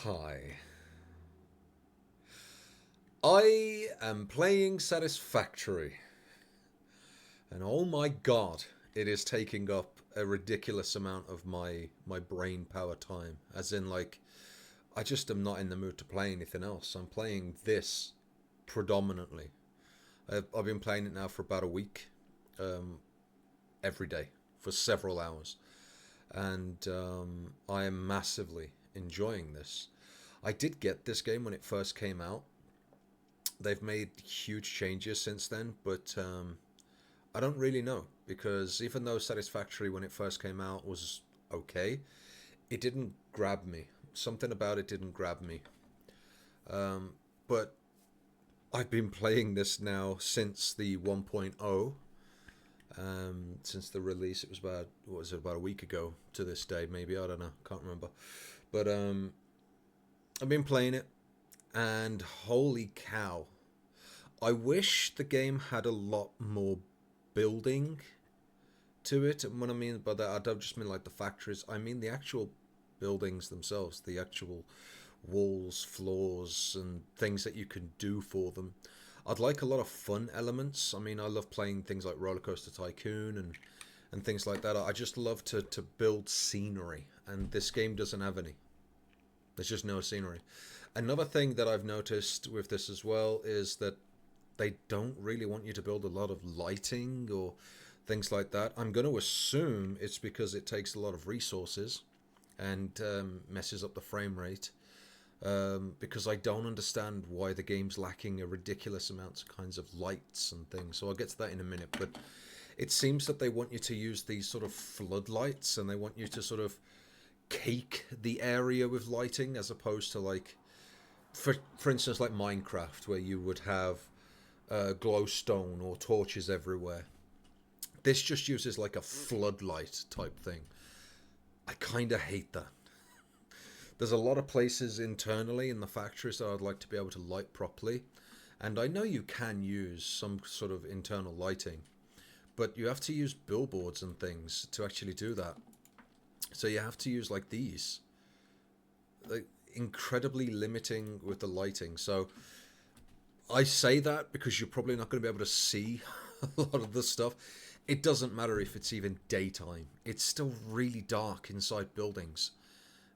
Hi. I am playing Satisfactory, and oh my god, it is taking up a ridiculous amount of my brain power time. As in, like, I just am not in the mood to play anything else. I'm playing this predominantly. I've been playing it now for about a week, every day for several hours, and I am massively enjoying this. I did get this game when it first came out. They've made huge changes since then, but I don't really know because even though Satisfactory when it first came out was okay, it didn't grab me. Something about it didn't grab me. But I've been playing this now since the 1.0, since the release. It was about, what was it, about a week ago to this day, maybe. I don't know, can't remember. But I've been playing it, and holy cow, I wish the game had a lot more building to it. And what I mean by that, I don't just mean like the factories, I mean the actual buildings themselves, the actual walls, floors, and things that you can do for them. I'd like a lot of fun elements. I mean, I love playing things like Roller Coaster Tycoon and things like that. I just love to build scenery, and this game doesn't have any. There's just no scenery. Another thing that I've noticed with this as well is that they don't really want you to build a lot of lighting or things like that. I'm going to assume it's because it takes a lot of resources and messes up the frame rate. Because I don't understand why the game's lacking a ridiculous amounts of kinds of lights and things. So I'll get to that in a minute. But it seems that they want you to use these sort of floodlights, and they want you to sort of cake the area with lighting, as opposed to, like, for instance, like Minecraft, where you would have glowstone or torches everywhere. This just uses like a floodlight type thing. I kind of hate that. There's a lot of places internally in the factories that I'd like to be able to light properly. And I know you can use some sort of internal lighting, but you have to use billboards and things to actually do that. So you have to use like these, like, incredibly limiting with the lighting. So I say that because you're probably not going to be able to see a lot of the stuff. It doesn't matter if it's even daytime. It's still really dark inside buildings.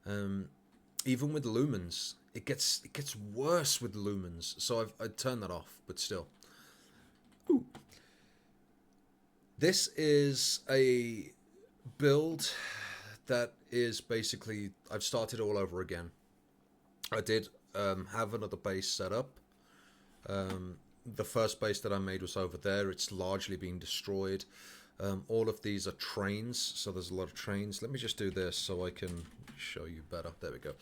Um, Even with lumens, it gets worse with lumens. So I turned that off, but still. Ooh. This is a build that is basically, I've started all over again. I did have another base set up. The first base that I made was over there. It's largely been destroyed. All of these are trains, so there's a lot of trains. Let me just do this so I can show you better. There we go.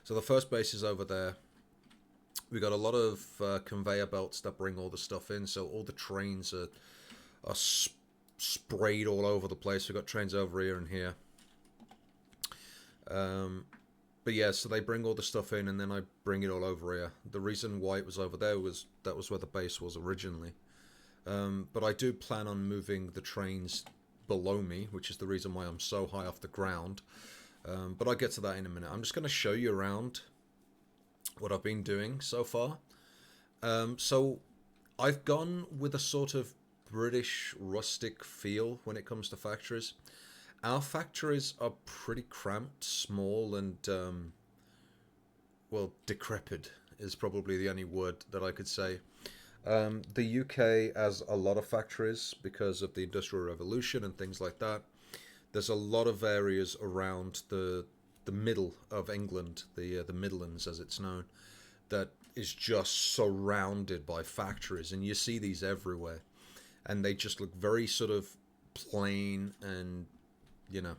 So the first base is over there. We got a lot of conveyor belts that bring all the stuff in, so all the trains are sprayed all over the place. We've got trains over here and here. But yeah, so they bring all the stuff in, and then I bring it all over here. The reason why it was over there was that was where the base was originally. But I do plan on moving the trains below me, which is the reason why I'm so high off the ground. But I'll get to that in a minute. I'm just going to show you around what I've been doing so far. So I've gone with a sort of British rustic feel when it comes to factories. Our factories are pretty cramped, small, and well, decrepit is probably the only word that I could say. The UK has a lot of factories because of the Industrial Revolution and things like that. There's a lot of areas around the middle of England, the Midlands as it's known, that is just surrounded by factories, and you see these everywhere, and they just look very sort of plain and, you know,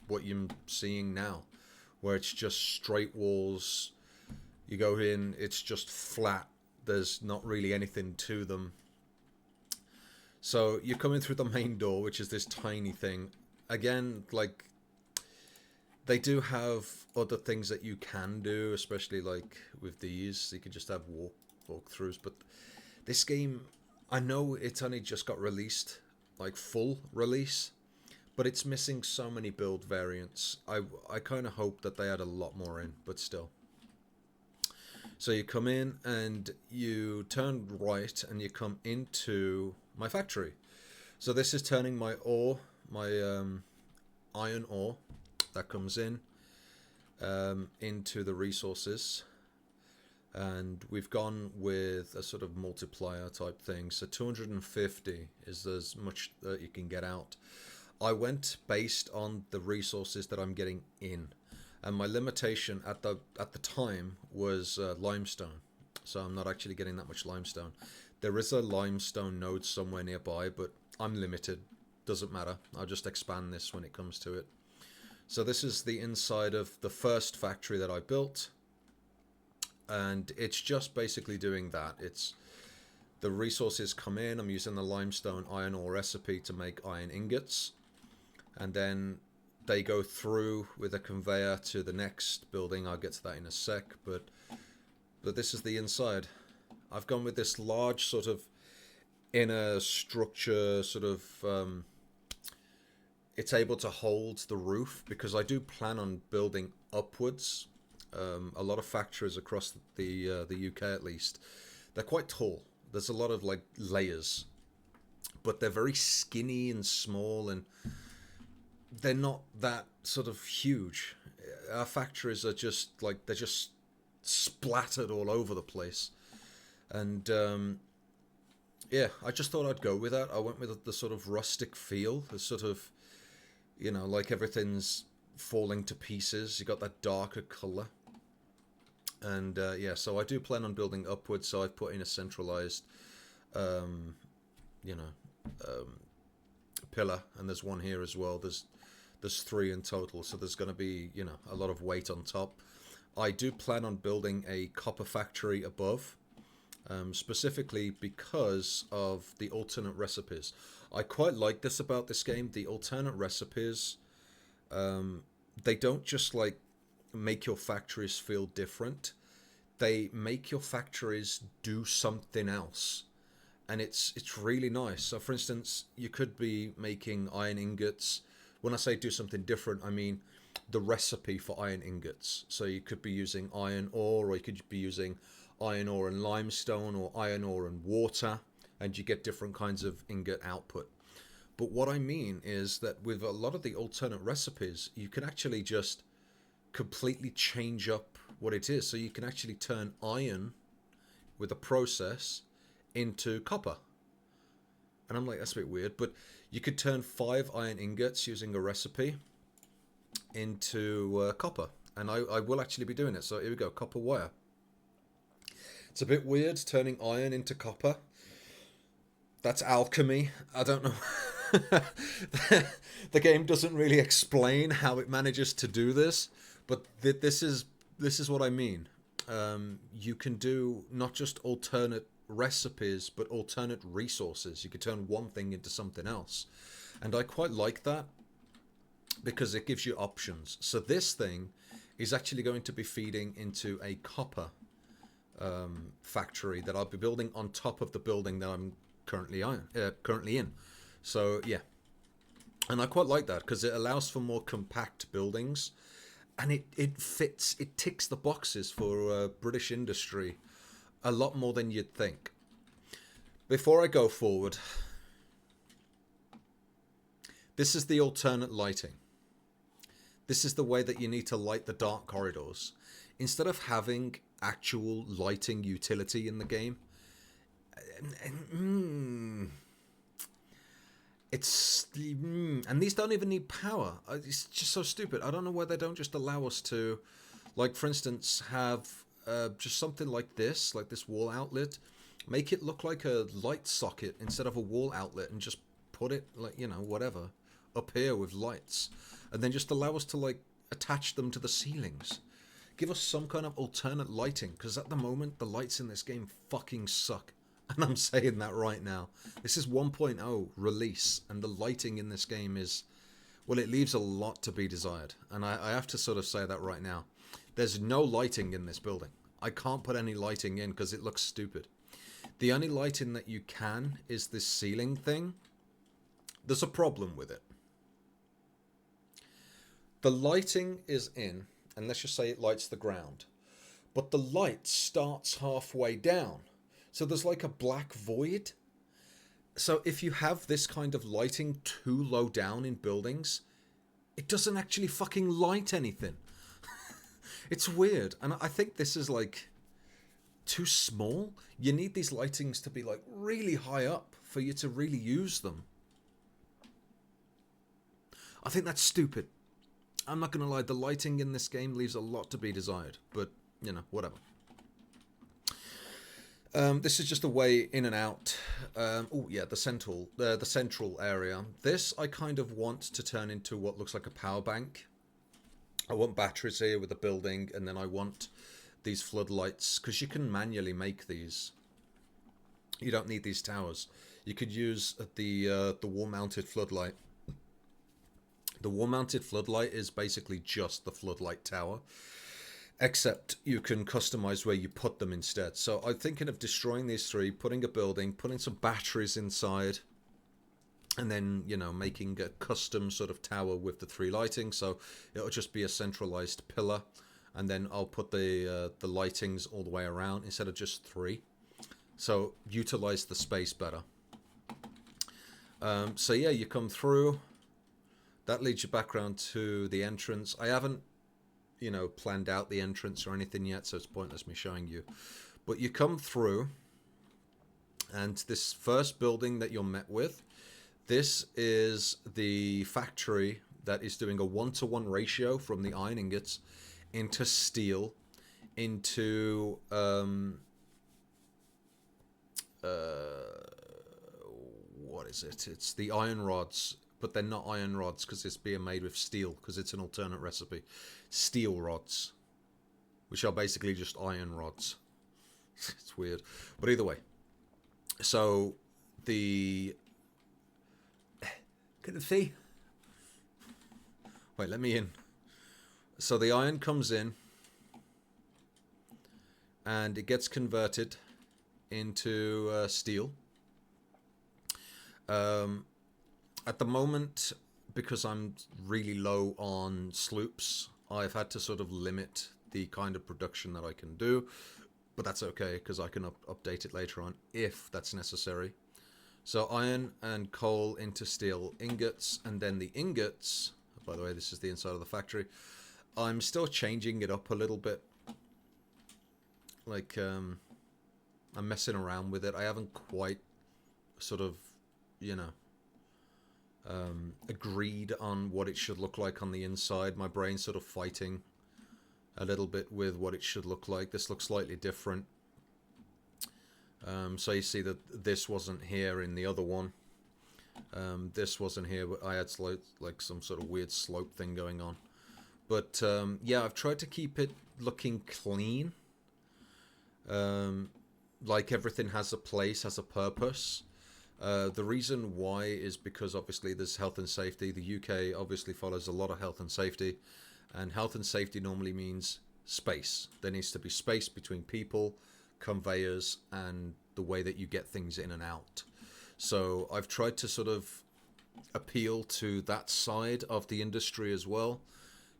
what you're seeing now, where it's just straight walls. You go in, it's just flat. There's not really anything to them. So you're coming through the main door, which is this tiny thing. Again, like, they do have other things that you can do, especially like with these. You can just have walkthroughs. But this game, I know it's only just got released, like full release, but it's missing so many build variants. I kind of hope that they add a lot more in, but still. So you come in and you turn right and you come into my factory. So this is turning my ore, my iron ore that comes in into the resources. And we've gone with a sort of multiplier type thing. So 250 is as much that you can get out. I went based on the resources that I'm getting in, and my limitation at the time was limestone. So I'm not actually getting that much limestone. There is a limestone node somewhere nearby, but I'm limited. Doesn't matter. I'll just expand this when it comes to it. So this is the inside of the first factory that I built. And it's just basically doing that. It's the resources come in. I'm using the limestone iron ore recipe to make iron ingots, and then they go through with a conveyor to the next building. I'll get to that in a sec, but this is the inside. I've gone with this large sort of inner structure, sort of it's able to hold the roof, because I do plan on building upwards. A lot of factories across the UK, at least, they're quite tall. There's a lot of like layers, but they're very skinny and small, and they're not that sort of huge. Our factories are just like, they're just splattered all over the place. And yeah, I just thought I'd go with that. I went with the sort of rustic feel, the sort of, you know, like everything's falling to pieces. You got that darker color. And yeah, so I do plan on building upwards. So I've put in a centralized, you know, pillar, and there's one here as well. There's 3 in total, so there's going to be, you know, a lot of weight on top. I do plan on building a copper factory above, specifically because of the alternate recipes. I quite like this about this game. The alternate recipes, they don't just like make your factories feel different. They make your factories do something else, and it's really nice. So for instance, you could be making iron ingots. When I say do something different, I mean the recipe for iron ingots. So you could be using iron ore, or you could be using iron ore and limestone, or iron ore and water, and you get different kinds of ingot output. But what I mean is that with a lot of the alternate recipes, you can actually just completely change up what it is. So you can actually turn iron with a process into copper. And I'm like, that's a bit weird, but you could turn 5 iron ingots using a recipe into copper. And I will actually be doing it. So here we go, copper wire. It's a bit weird turning iron into copper. That's alchemy. I don't know. The game doesn't really explain how it manages to do this, but this is what I mean. You can do not just alternate recipes, but alternate resources. You could turn one thing into something else, and I quite like that because it gives you options. So this thing is actually going to be feeding into a copper factory that I'll be building on top of the building that I'm currently in. So yeah, and I quite like that because it allows for more compact buildings, and it ticks the boxes for British industry a lot more than you'd think. Before I go forward, this is the alternate lighting. This is the way that you need to light the dark corridors. Instead of having actual lighting utility in the game, and these don't even need power. It's just so stupid. I don't know why they don't just allow us to, like, for instance, have just something like this wall outlet. Make it look like a light socket instead of a wall outlet, and just put it, like, you know, whatever, up here with lights, and then just allow us to, like, attach them to the ceilings. Give us some kind of alternate lighting, because at the moment the lights in this game fucking suck. And I'm saying that right now. This is 1.0 release, and the lighting in this game is, well, it leaves a lot to be desired. And I have to sort of say that right now. There's no lighting in this building. I can't put any lighting in because it looks stupid. The only lighting that you can is this ceiling thing. There's a problem with it. The lighting is in, and let's just say it lights the ground. but the light starts halfway down. So there's like a black void. So if you have this kind of lighting too low down in buildings, it doesn't actually fucking light anything. It's weird. And I think this is like too small. You need these lightings to be like really high up for you to really use them. I think that's stupid. I'm not going to lie, the lighting in this game leaves a lot to be desired, but, you know, whatever. This is just a way in and out. Oh, yeah, the central area. This I kind of want to turn into what looks like a power bank. I want batteries here with a building, and then I want these floodlights, because you can manually make these. You don't need these towers. You could use the wall-mounted floodlight. The wall-mounted floodlight is basically just the floodlight tower, except you can customize where you put them instead. So I'm thinking of destroying these three, putting a building, putting some batteries inside, and then, you know, making a custom sort of tower with the three lighting. So it'll just be a centralized pillar, and then I'll put the lightings all the way around instead of just three. So utilize the space better. So yeah, you come through. That leads you back around to the entrance. I haven't, you know, planned out the entrance or anything yet, so it's pointless me showing you. But you come through, and this first building that you're met with, this is the factory that is doing a 1-to-1 ratio from the iron ingots into steel, into what is it? It's the iron rods. But they're not iron rods because it's being made with steel, because it's an alternate recipe. Steel rods, which are basically just iron rods. It's weird. But either way. So the... Can you see? Wait, let me in. So the iron comes in, and it gets converted into steel. At the moment, because I'm really low on sloops, I've had to sort of limit the kind of production that I can do. But that's okay, because I can update it later on if that's necessary. So iron and coal into steel ingots, and then the ingots... By the way, this is the inside of the factory. I'm still changing it up a little bit. Like, I'm messing around with it. I haven't quite sort of, you know... agreed on what it should look like on the inside. My brain's sort of fighting a little bit with what it should look like. This looks slightly different. So you see that this wasn't here in the other one. This wasn't here, but I had like some sort of weird slope thing going on. But yeah, I've tried to keep it looking clean. Like everything has a place, has a purpose. The reason why is because obviously there's health and safety. The UK obviously follows a lot of health and safety, and health and safety normally means space. There needs to be space between people, conveyors, and the way that you get things in and out. So I've tried to sort of appeal to that side of the industry as well,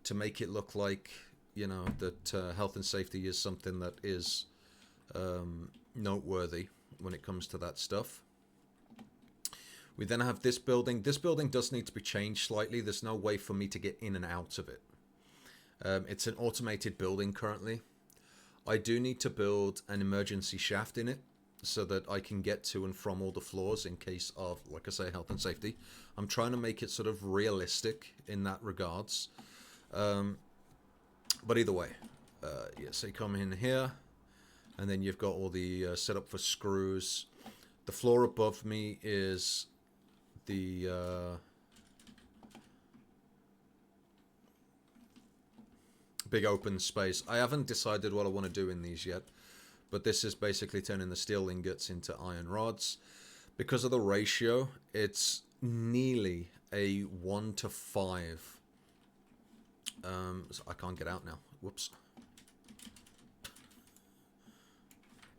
to make it look like, you know, that health and safety is something that is noteworthy when it comes to that stuff. We then have this building. This building does need to be changed slightly. There's no way for me to get in and out of it. It's an automated building currently. I do need to build an emergency shaft in it so that I can get to and from all the floors in case of, like I say, health and safety. I'm trying to make it sort of realistic in that regards. But either way, yeah, so you come in here, and then you've got all the setup for screws. The floor above me is the big open space. I haven't decided what I want to do in these yet, but this is basically turning the steel ingots into iron rods. Because of the ratio, it's nearly a 1-to-5. So I can't get out now. Whoops.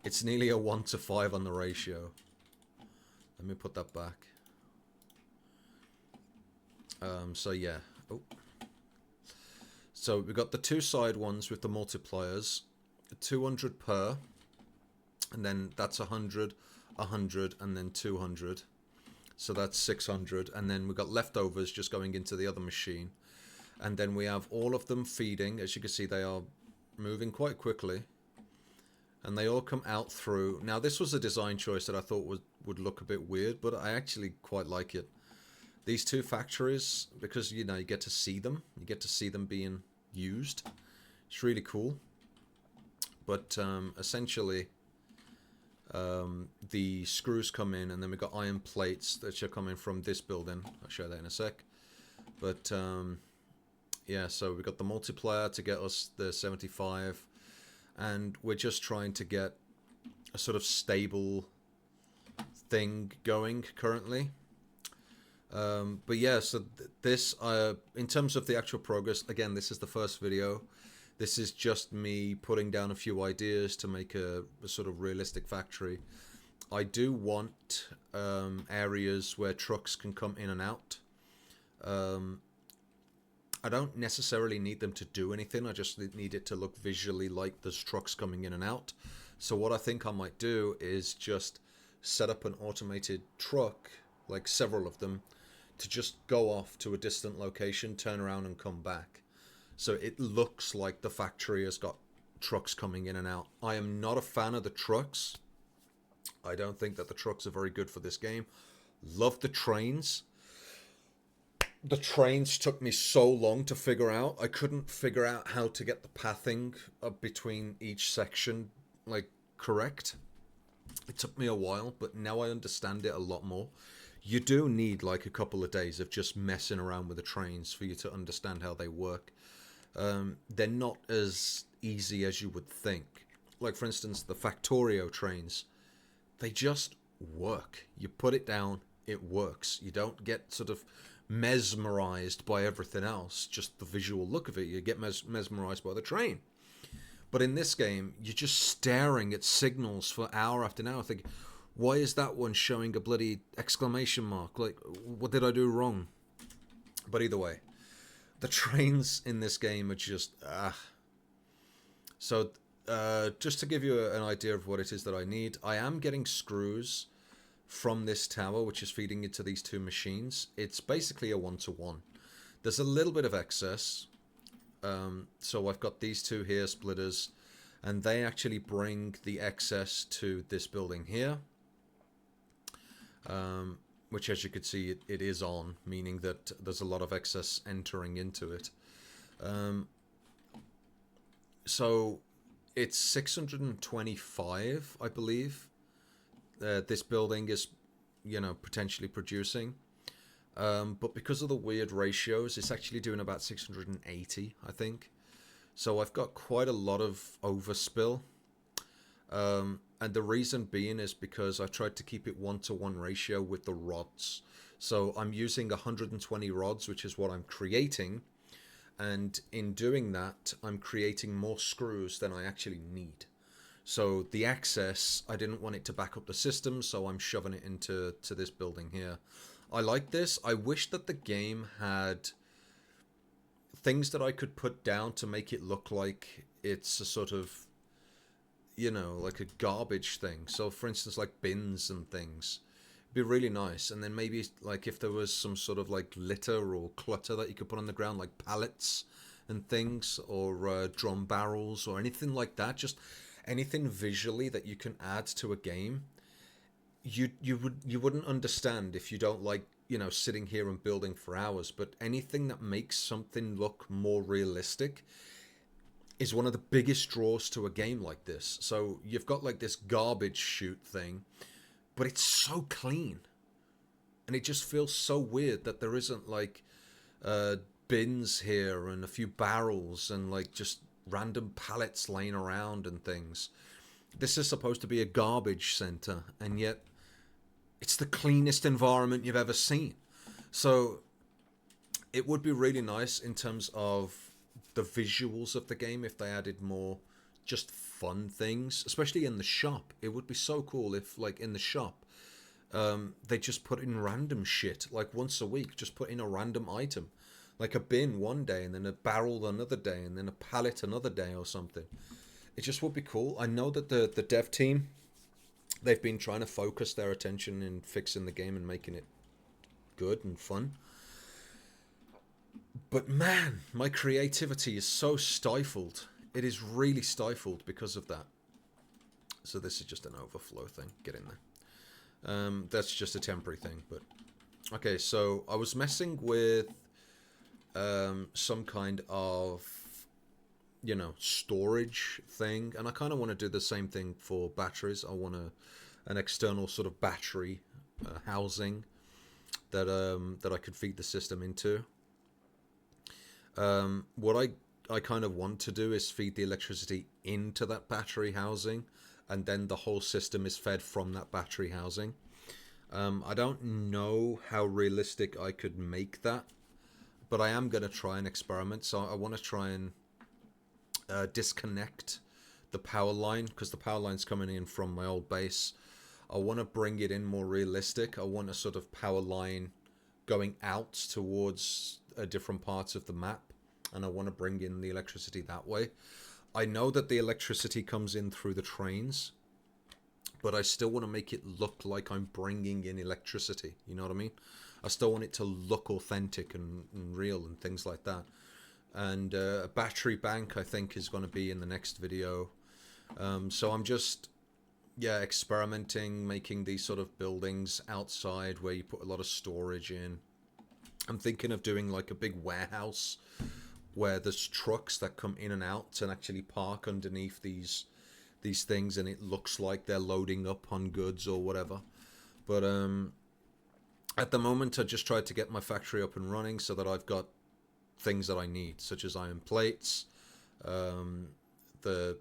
It's nearly a 1-to-5 on the ratio. Let me put that back. So yeah. Oh. So we've got the two side ones with the multipliers, 200 per, and then that's 100, 100, and then 200. So that's 600, and then we've got leftovers just going into the other machine. And then we have all of them feeding. As you can see, they are moving quite quickly. And they all come out through. Now, this was a design choice that I thought would look a bit weird, but I actually quite like it. These two factories, because, you know, you get to see them. You get to see them being used. It's really cool. But essentially, the screws come in, and then we've got iron plates that are coming from this building. I'll show that in a sec. But, yeah, so we've got the multiplier to get us the 75. And we're just trying to get a sort of stable thing going currently. But yeah, so this, in terms of the actual progress, again, this is the first video. This is just me putting down a few ideas to make a sort of realistic factory. I do want areas where trucks can come in and out. I don't necessarily need them to do anything. I just need it to look visually like there's trucks coming in and out. So what I think I might do is just set up an automated truck, like several of them, to just go off to a distant location, turn around and come back. So it looks like the factory has got trucks coming in and out. I am not a fan of the trucks. I don't think that the trucks are very good for this game. Love the trains. The trains took me so long to figure out. I couldn't figure out how to get the pathing between each section, like, correct. It took me a while, but now I understand it a lot more. You do need, like, a couple of days of just messing around with the trains for you to understand how they work. They're not as easy as you would think. Like, for instance, the Factorio trains. They just work. You put it down, it works. You don't get sort of mesmerized by everything else, just the visual look of it. You get mesmerized by the train. But in this game, you're just staring at signals for hour after hour, thinking, why is that one showing a bloody exclamation mark? Like, what did I do wrong? But either way, the trains in this game are just So just to give you an idea of what it is that I need, I am getting screws from this tower, which is feeding into these two machines. It's basically a one-to-one. There's a little bit of excess. So I've got these two here, splitters, and they actually bring the excess to this building here. Which, as you can see, it is on, meaning that there's a lot of excess entering into it. So it's 625, I believe. This building is, you know, potentially producing. But because of the weird ratios, it's actually doing about 680, I think. So I've got quite a lot of overspill. And the reason being is because I've tried to keep it 1-to-1 ratio with the rods. So I'm using 120 rods, which is what I'm creating. And in doing that, I'm creating more screws than I actually need. So the access, I didn't want it to back up the system, so I'm shoving it into this building here. I like this. I wish that the game had things that I could put down to make it look like it's a sort of, you know, like a garbage thing. So for instance, like bins and things. It'd be really nice. And then maybe like if there was some sort of like litter or clutter that you could put on the ground, like pallets and things, or drum barrels or anything like that. Just anything visually that you can add to a game. You wouldn't understand if you don't like, you know, sitting here and building for hours. But anything that makes something look more realistic is one of the biggest draws to a game like this. So you've got like this garbage chute thing, but it's so clean. And it just feels so weird that there isn't like bins here and a few barrels and like just random pallets laying around and things. This is supposed to be a garbage center, and yet it's the cleanest environment you've ever seen. So it would be really nice in terms of the visuals of the game if they added more just fun things, especially in the shop. It would be so cool if, like, in the shop, they just put in random shit, like once a week, just put in a random item, like a bin one day and then a barrel another day and then a pallet another day or something. it just would be cool. I know that the dev team, they've been trying to focus their attention in fixing the game and making it good and fun. But man, my creativity is so stifled. It is really stifled because of that. So this is just an overflow thing. Get in there. That's just a temporary thing. But okay, so I was messing with some kind of, you know, storage thing, and I kind of want to do the same thing for batteries. I want an external sort of battery housing that that I could feed the system into. What I kind of want to do is feed the electricity into that battery housing, and then the whole system is fed from that battery housing. I don't know how realistic I could make that, but I am going to try and experiment. So I want to try and disconnect the power line, because the power line's coming in from my old base. I want to bring it in more realistic. I want a sort of power line going out towards different parts of the map, and I want to bring in the electricity that way. I know that the electricity comes in through the trains, but I still want to make it look like I'm bringing in electricity. You know what I mean? I still want it to look authentic and real and things like that. And a battery bank, I think, is going to be in the next video. So I'm just, yeah, experimenting, making these sort of buildings outside where you put a lot of storage in. I'm thinking of doing like a big warehouse where there's trucks that come in and out and actually park underneath these things, and it looks like they're loading up on goods or whatever. But at the moment, I just tried to get my factory up and running so that I've got things that I need, such as iron plates, the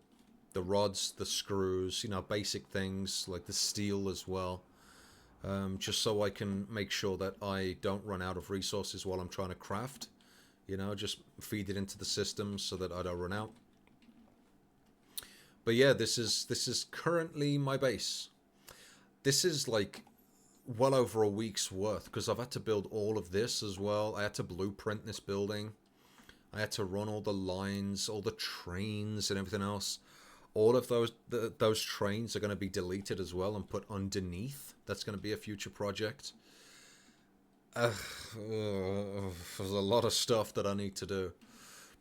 rods, the screws, you know, basic things like the steel as well, just so I can make sure that I don't run out of resources while I'm trying to craft. You know, just feed it into the system so that I don't run out. But yeah, this is currently my base. This is like well over a week's worth, because I've had to build all of this as well. I had to blueprint this building. I had to run all the lines, all the trains and everything else. All of those trains are going to be deleted as well and put underneath. That's going to be a future project. There's a lot of stuff that I need to do,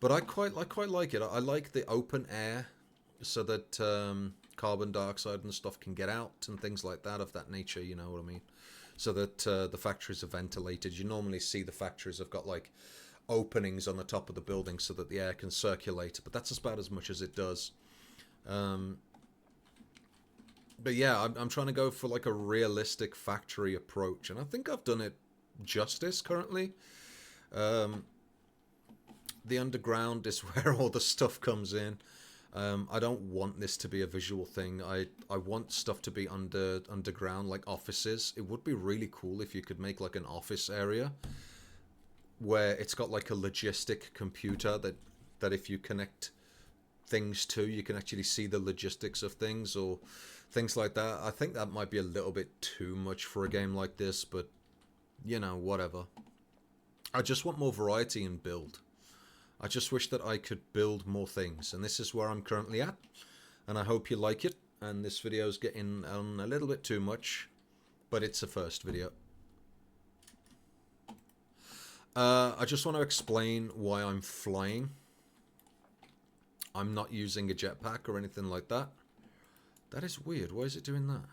but I quite like it. I like the open air, so that carbon dioxide and stuff can get out and things like that of that nature. You know what I mean? So that the factories are ventilated. You normally see the factories have got like openings on the top of the building so that the air can circulate, but that's about as much as it does. But yeah, I'm trying to go for like a realistic factory approach, and I think I've done it justice currently. The underground is where all the stuff comes in. I don't want this to be a visual thing. I want stuff to be underground, like offices. It would be really cool if you could make like an office area where it's got like a logistic computer that if you connect things to, you can actually see the logistics of things or things like that. I think that might be a little bit too much for a game like this, but you know, whatever. I just want more variety in build. I just wish that I could build more things, and this is where I'm currently at, and I hope you like it. And this video is getting on a little bit too much, but it's a first video. I just want to explain why I'm flying. I'm not using a jetpack or anything like that. That is weird. Why is it doing that?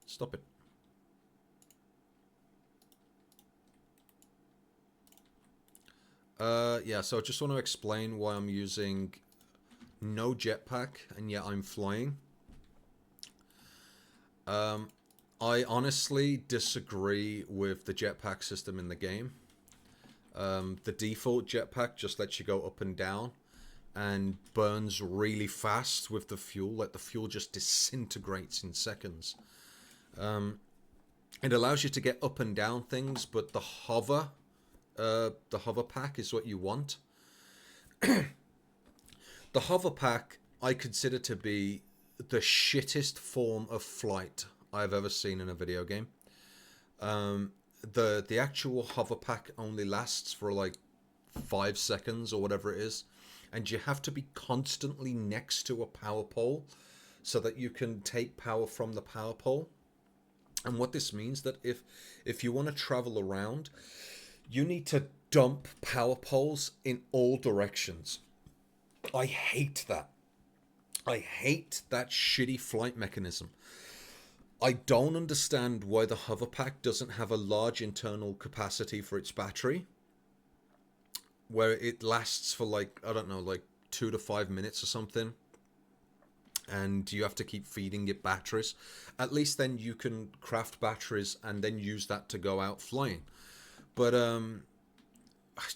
Stop it. Yeah, so I just want to explain why I'm using no jetpack, and yet I'm flying. I honestly disagree with the jetpack system in the game. The default jetpack just lets you go up and down and burns really fast with the fuel. Like, the fuel just disintegrates in seconds. It allows you to get up and down things, but the hover pack is what you want. The hover pack I consider to be the shittest form of flight I've ever seen in a video game. The actual hover pack only lasts for like 5 seconds or whatever it is. and you have to be constantly next to a power pole so that you can take power from the power pole. And what this means that if you want to travel around, you need to dump power poles in all directions. I hate that. I hate that shitty flight mechanism. I don't understand why the hoverpack doesn't have a large internal capacity for its battery, where it lasts for like, I don't know, like 2 to 5 minutes or something, and you have to keep feeding it batteries. At least then you can craft batteries and then use that to go out flying. But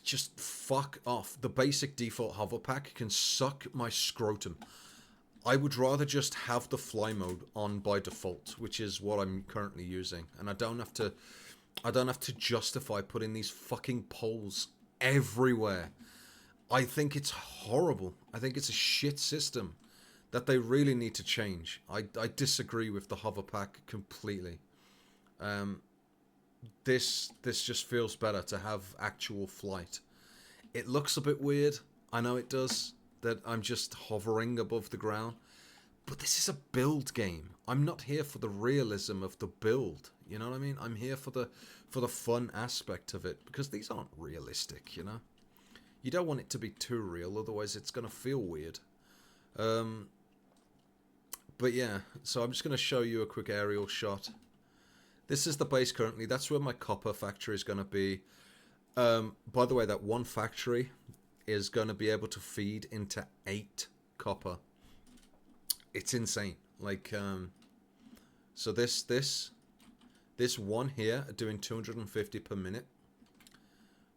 just fuck off. The basic default hoverpack can suck my scrotum. I would rather just have the fly mode on by default, which is what I'm currently using, and I don't have to justify putting these fucking poles everywhere. I think it's horrible. I think it's a shit system that they really need to change. I disagree with the hoverpack completely. This just feels better to have actual flight. It looks a bit weird. I know it does, that I'm just hovering above the ground. But this is a build game. I'm not here for the realism of the build. You know what I mean? I'm here for the fun aspect of it, because these aren't realistic, you know? You don't want it to be too real, otherwise it's going to feel weird. But yeah, so I'm just going to show you a quick aerial shot. This is the base currently. That's where my copper factory is going to be. By the way, that one factory is going to be able to feed into 8 copper. It's insane. Like, so this one here doing 250 per minute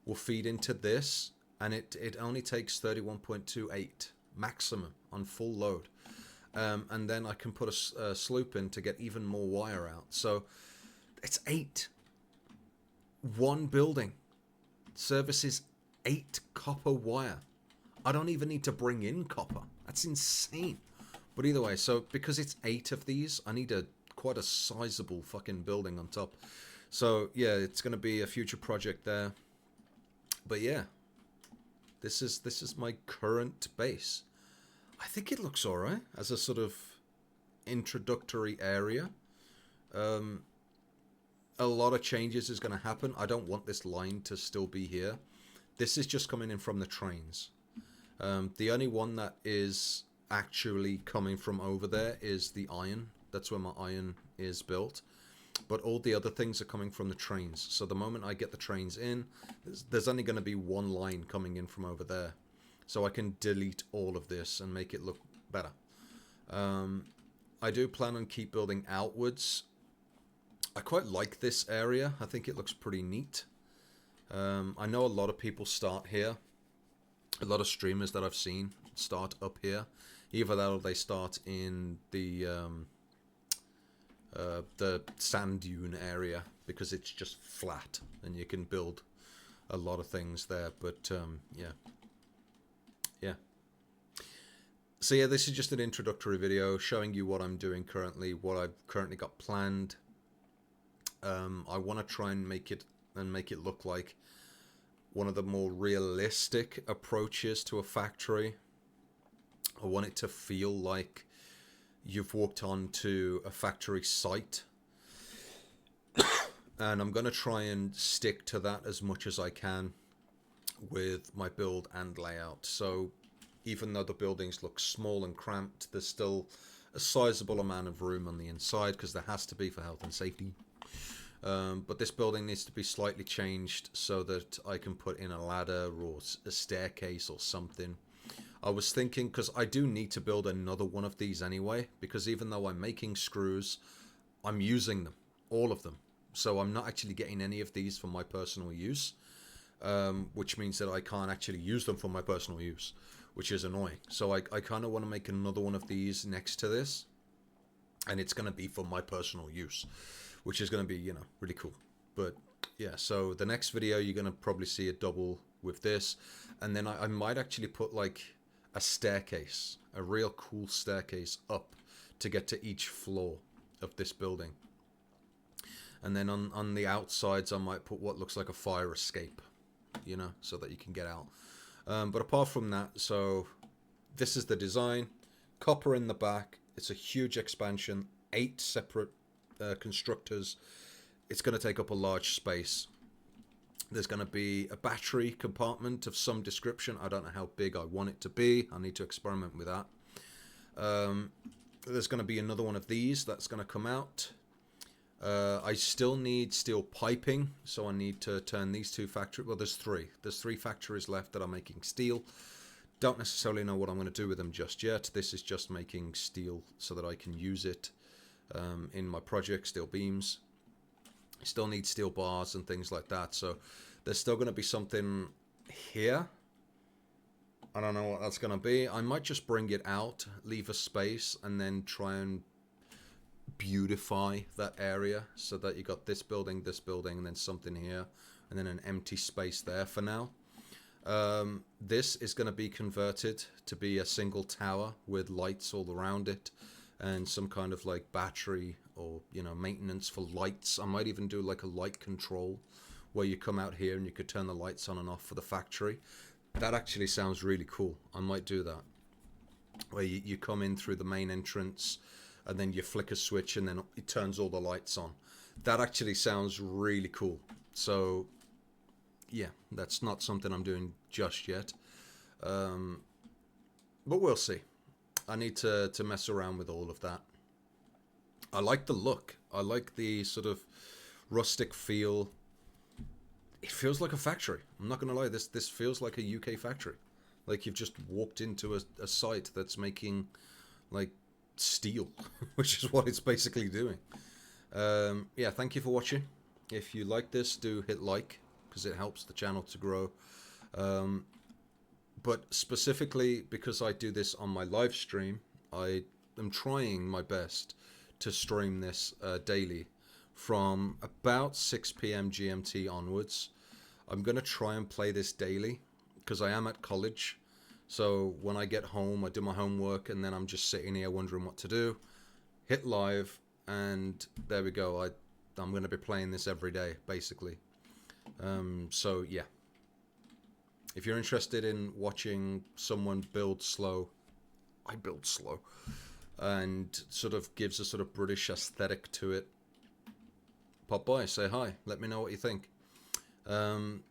will feed into this, and it only takes 31.28 maximum on full load. And then I can put a sloop in to get even more wire out. So it's 8. One building services 8 copper wire. I don't even need to bring in copper. That's insane. But either way, so because it's 8 of these, I need quite a sizable fucking building on top. So yeah, it's going to be a future project there. But yeah, this is my current base. I think it looks alright as a sort of introductory area. A lot of changes is going to happen. I don't want this line to still be here. This is just coming in from the trains. The only one that is actually coming from over there is the iron. That's where my iron is built. But all the other things are coming from the trains. So the moment I get the trains in, there's only going to be one line coming in from over there. So I can delete all of this and make it look better. I do plan on keep building outwards. I quite like this area. I think it looks pretty neat. I know a lot of people start here. A lot of streamers that I've seen start up here. Either that or they start in the sand dune area, because it's just flat and you can build a lot of things there. But yeah. So yeah, this is just an introductory video showing you what I'm doing currently, what I've currently got planned. I want to try and make it look like one of the more realistic approaches to a factory. I want it to feel like you've walked onto a factory site. And I'm going to try and stick to that as much as I can with my build and layout. So even though the buildings look small and cramped, there's still a sizable amount of room on the inside, because there has to be for health and safety. But this building needs to be slightly changed so that I can put in a ladder or a staircase or something. I was thinking, because I do need to build another one of these anyway, because even though I'm making screws, I'm using them, all of them. So I'm not actually getting any of these for my personal use, which means that I can't actually use them for my personal use, which is annoying. So I kind of want to make another one of these next to this, and it's going to be for my personal use, which is going to be, you know, really cool. But yeah, so the next video you're going to probably see a double with this, and then I might actually put like a staircase, a real cool staircase up to get to each floor of this building. And then on the outsides I might put what looks like a fire escape, you know, so that you can get out. But apart from that, so this is the design. Copper in the back. It's a huge expansion. 8 separate constructors. It's going to take up a large space. There's going to be a battery compartment of some description. I don't know how big I want it to be. I need to experiment with that. There's going to be another one of these that's going to come out. I still need steel piping, so I need to turn these 2 factories. Well, there's 3. There's 3 factories left that are making steel. Don't necessarily know what I'm going to do with them just yet. This is just making steel so that I can use it in my project, steel beams. Still need steel bars and things like that, so there's still going to be something here. I don't know what that's going to be. I might just bring it out, leave a space, and then try and beautify that area so that you got this building, and then something here, and then an empty space there for now. This is going to be converted to be a single tower with lights all around it and some kind of like battery or, you know, maintenance for lights. I might even do like a light control where you come out here and you could turn the lights on and off for the factory. That actually sounds really cool. I might do that. Where you come in through the main entrance and then you flick a switch and then it turns all the lights on. That actually sounds really cool. So yeah, that's not something I'm doing just yet. But we'll see. I need to mess around with all of that. I like the look. I like the sort of rustic feel. It feels like a factory. I'm not going to lie. This feels like a UK factory. Like you've just walked into a site that's making like steel, which is what it's basically doing. Yeah, thank you for watching. If you like this, do hit like, because it helps the channel to grow. But specifically because I do this on my live stream, I am trying my best to stream this daily from about 6 p.m. GMT onwards. I'm going to try and play this daily because I am at college. So when I get home, I do my homework and then I'm just sitting here wondering what to do. Hit live and there we go. I'm going to be playing this every day, basically. So yeah. If you're interested in watching someone build slow, I build slow, and sort of gives a sort of British aesthetic to it, pop by, say hi, let me know what you think. In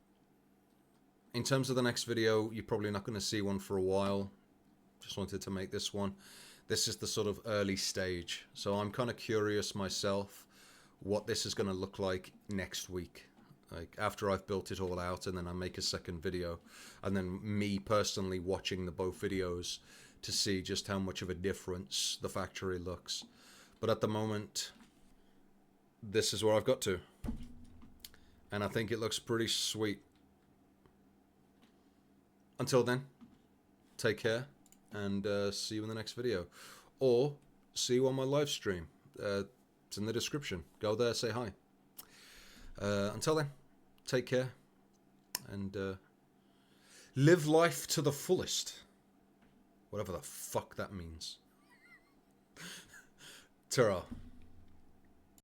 terms of the next video, you're probably not going to see one for a while. Just wanted to make this one. This is the sort of early stage, so I'm kind of curious myself what this is going to look like next week. Like after I've built it all out and then I make a second video and then me personally watching the both videos to see just how much of a difference the factory looks. But at the moment, this is where I've got to. And I think it looks pretty sweet. Until then, take care and see you in the next video. Or see you on my live stream. It's in the description. Go there, say hi. Until then, take care and live life to the fullest. Whatever the fuck that means. Ta-ra.